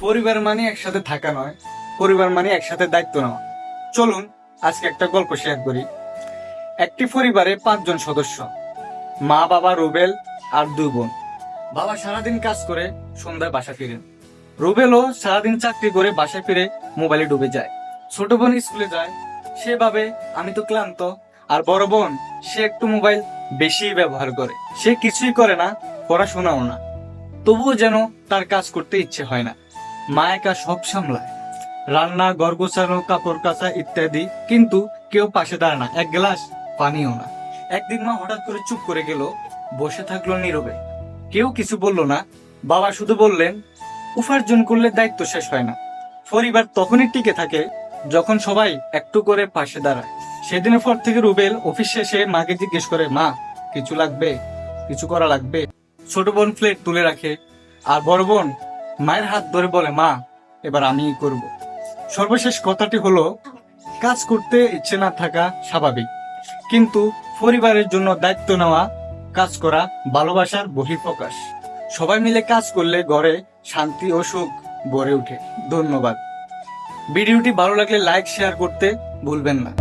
পরিবার মানে একসাথে থাকা নয়, পরিবার মানে একসাথে দায়িত্ব নেওয়া। চলুন আজকে একটা গল্প শেয়ার করি। একটি পরিবারে 5 জন সদস্য, মা, বাবা, রুবেল আর 2 বোন। বাবা সারাদিন কাজ করে সন্ধ্যায় বাসা ফিরেন। রুবেলও সারাদিন চাকরি করে বাসায় ফিরে মোবাইলে ডুবে যায়। ছোট বোন স্কুলে যায়, সে ভাবে আমি তো ক্লান্ত। আর বড় বোন, সে একটু মোবাইল বেশি ব্যবহার করে, সে কিছুই করে না, পড়াশোনাও না। তবুও যেন তার কাজ করতে ইচ্ছে হয় না। মা একা সব সামলায়, রান্না, ঘর গোছানো, কাপড় কাচা ইত্যাদি, কিন্তু কেউ পাশে দাঁড়ায় না, এক গ্লাস পানিও না। একদিন মা হঠাৎ করে চুপ করে গেল, বসে থাকলো নীরবে। কেউ কিছু বলল না। বাবা শুধু বললেন, উপার্জন করলে দায়িত্ব শেষ হয় না। পরিবার তখনই টিকে থাকে যখন সবাই একটু করে পাশে দাঁড়ায়। সেদিনের পর থেকে রুবেল অফিস শেষে মাকে জিজ্ঞেস করে, মা কিছু লাগবে, কিছু করা লাগবে। ছোট বোন প্লেট তুলে রাখে, আর বড় বোন মায়ের হাত ধরে বলে, মা এবার আমিই করব। সর্বশেষ কথাটি হলো, কাজ করতে ইচ্ছে না থাকা স্বাভাবিক, কিন্তু পরিবারের জন্য দায়িত্ব নেওয়া, কাজ করা ভালোবাসার বহিঃপ্রকাশ। সবাই মিলে কাজ করলে ঘরে শান্তি ও সুখ ভরে ওঠে। ধন্যবাদ। ভিডিওটি ভালো লাগলে লাইক শেয়ার করতে ভুলবেন না।